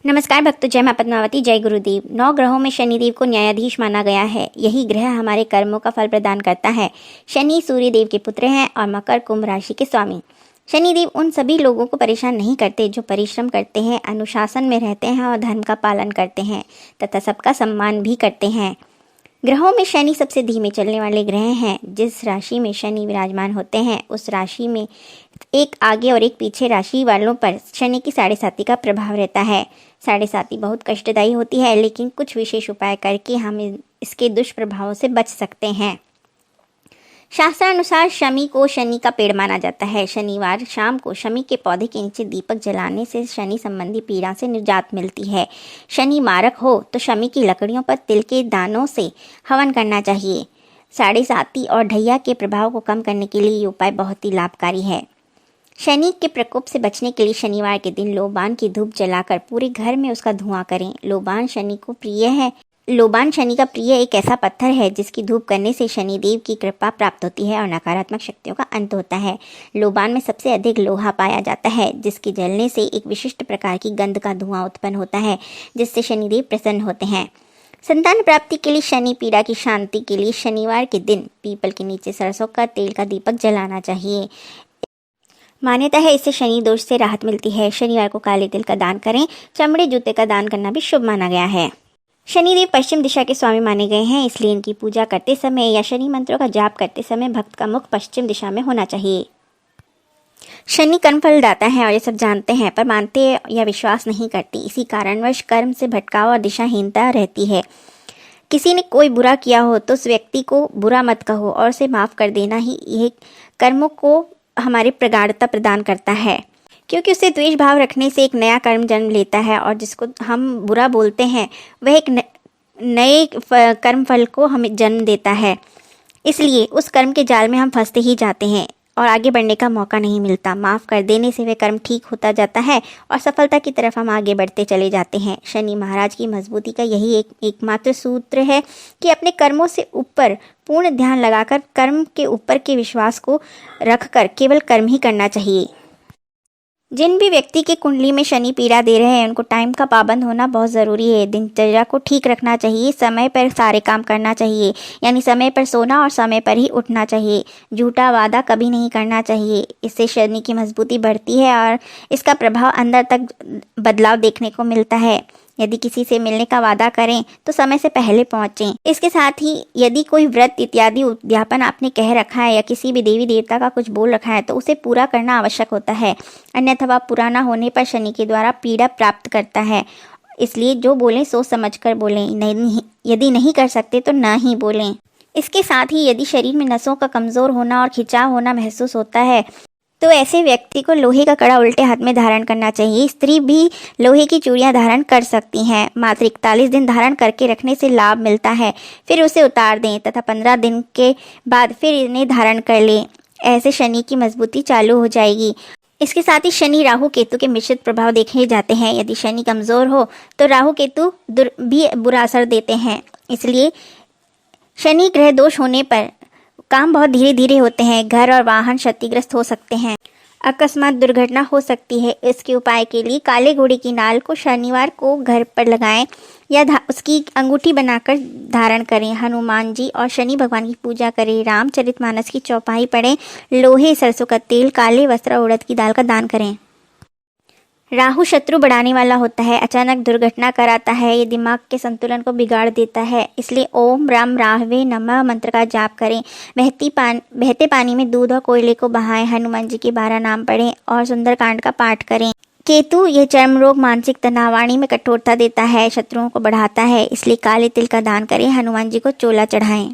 नमस्कार भक्तों, जय मां पद्मावती, जय गुरुदेव। 9 ग्रहों में शनिदेव को न्यायाधीश माना गया है। यही ग्रह हमारे कर्मों का फल प्रदान करता है। शनि सूर्य देव के पुत्र हैं और मकर कुंभ राशि के स्वामी। शनिदेव उन सभी लोगों को परेशान नहीं करते जो परिश्रम करते हैं, अनुशासन में रहते हैं और धर्म का पालन करते हैं तथा सबका सम्मान भी करते हैं। ग्रहों में शनि सबसे धीमे चलने वाले ग्रह हैं। जिस राशि में शनि विराजमान होते हैं उस राशि में एक आगे और एक पीछे राशि वालों पर शनि की 7.5 का प्रभाव रहता है। 7.5 बहुत कष्टदायी होती है, लेकिन कुछ विशेष उपाय करके हम इसके दुष्प्रभावों से बच सकते हैं। शास्त्रानुसार शमी को शनि का पेड़ माना जाता है। शनिवार शाम को शमी के पौधे के नीचे दीपक जलाने से शनि संबंधी पीड़ा से निजात मिलती है। शनि मारक हो तो शमी की लकड़ियों पर तिल के दानों से हवन करना चाहिए। 7.5 और ढैया के प्रभाव को कम करने के लिए ये उपाय बहुत ही लाभकारी है। शनि के प्रकोप से बचने के लिए शनिवार के दिन लोबान की धूप जलाकर पूरे घर में उसका धुआं करें। लोबान शनि को प्रिय है। लोबान शनि का प्रिय एक ऐसा पत्थर है जिसकी धूप करने से शनिदेव की कृपा प्राप्त होती है और नकारात्मक शक्तियों का अंत होता है। लोबान में सबसे अधिक लोहा पाया जाता है, जिसके जलने से एक विशिष्ट प्रकार की गंध का धुआं उत्पन्न होता है, जिससे शनिदेव प्रसन्न होते हैं। संतान प्राप्ति के लिए, शनि पीड़ा की शांति के लिए शनिवार के दिन पीपल के नीचे सरसों का तेल का दीपक जलाना चाहिए। मान्यता है इससे शनि दोष से राहत मिलती है। शनिवार को काले तिल का दान करें। चमड़े जूते का दान करना भी शुभ माना गया है। शनिदेव पश्चिम दिशा के स्वामी माने गए हैं, इसलिए इनकी पूजा करते समय या शनि मंत्रों का जाप करते समय भक्त का मुख पश्चिम दिशा में होना चाहिए। शनि कर्मफल दाता है और ये सब जानते हैं, पर मानते या विश्वास नहीं करते। इसी कारणवश कर्म से भटकाव और दिशाहीनता रहती है। किसी ने कोई बुरा किया हो तो उस व्यक्ति को बुरा मत कहो और उसे माफ़ कर देना ही यह कर्मों को हमारी प्रगाढ़ता प्रदान करता है, क्योंकि उसे द्वेष भाव रखने से एक नया कर्म जन्म लेता है और जिसको हम बुरा बोलते हैं वह एक नए कर्म फल को हमें जन्म देता है। इसलिए उस कर्म के जाल में हम फंसते ही जाते हैं और आगे बढ़ने का मौका नहीं मिलता। माफ़ कर देने से वह कर्म ठीक होता जाता है और सफलता की तरफ हम आगे बढ़ते चले जाते हैं। शनि महाराज की मजबूती का यही एकमात्र सूत्र है कि अपने कर्मों से ऊपर पूर्ण ध्यान लगाकर कर्म के ऊपर के विश्वास को रखकर केवल कर्म ही करना चाहिए। जिन भी व्यक्ति की कुंडली में शनि पीड़ा दे रहे हैं उनको टाइम का पाबंद होना बहुत ज़रूरी है। दिनचर्या को ठीक रखना चाहिए। समय पर सारे काम करना चाहिए, यानी समय पर सोना और समय पर ही उठना चाहिए। झूठा वादा कभी नहीं करना चाहिए। इससे शनि की मजबूती बढ़ती है और इसका प्रभाव अंदर तक बदलाव देखने को मिलता है। यदि किसी से मिलने का वादा करें तो समय से पहले पहुंचें। इसके साथ ही यदि कोई व्रत इत्यादि उद्यापन आपने कह रखा है या किसी भी देवी देवता का कुछ बोल रखा है तो उसे पूरा करना आवश्यक होता है, अन्यथा पूरा न होने पर शनि के द्वारा पीड़ा प्राप्त करता है। इसलिए जो बोलें सोच समझ कर बोलें, यदि नहीं कर सकते तो न ही बोलें। इसके साथ ही यदि शरीर में नसों का कमज़ोर होना और खिंचाव होना महसूस होता है तो ऐसे व्यक्ति को लोहे का कड़ा उल्टे हाथ में धारण करना चाहिए। स्त्री भी लोहे की चूड़ियां धारण कर सकती हैं। मात्र 41 दिन धारण करके रखने से लाभ मिलता है। फिर उसे उतार दें तथा 15 दिन के बाद फिर इन्हें धारण कर लें। ऐसे शनि की मजबूती चालू हो जाएगी। इसके साथ ही शनि राहु केतु के मिश्रित प्रभाव देखे जाते हैं। यदि शनि कमज़ोर हो तो राहु केतु भी बुरा असर देते हैं। इसलिए शनि ग्रह दोष होने पर काम बहुत धीरे धीरे होते हैं। घर और वाहन क्षतिग्रस्त हो सकते हैं। अकस्मात दुर्घटना हो सकती है। इसके उपाय के लिए काले घोड़े की नाल को शनिवार को घर पर लगाएं या उसकी अंगूठी बनाकर धारण करें। हनुमान जी और शनि भगवान की पूजा करें। रामचरितमानस की चौपाई पढ़ें। लोहे, सरसों का तेल, काले वस्त्र, उड़द की दाल का दान करें। राहु शत्रु बढ़ाने वाला होता है, अचानक दुर्घटना कराता है, ये दिमाग के संतुलन को बिगाड़ देता है। इसलिए ओम राम राहवे नमः मंत्र का जाप करें। बहते पानी में दूध और कोयले को बहाएं। हनुमान जी के 12 नाम पढ़ें और सुंदरकांड का पाठ करें। केतु यह चर्म रोग, मानसिक तनाव, वाणी में कठोरता देता है, शत्रुओं को बढ़ाता है। इसलिए काले तिल का दान करें। हनुमान जी को चोला चढ़ाएं।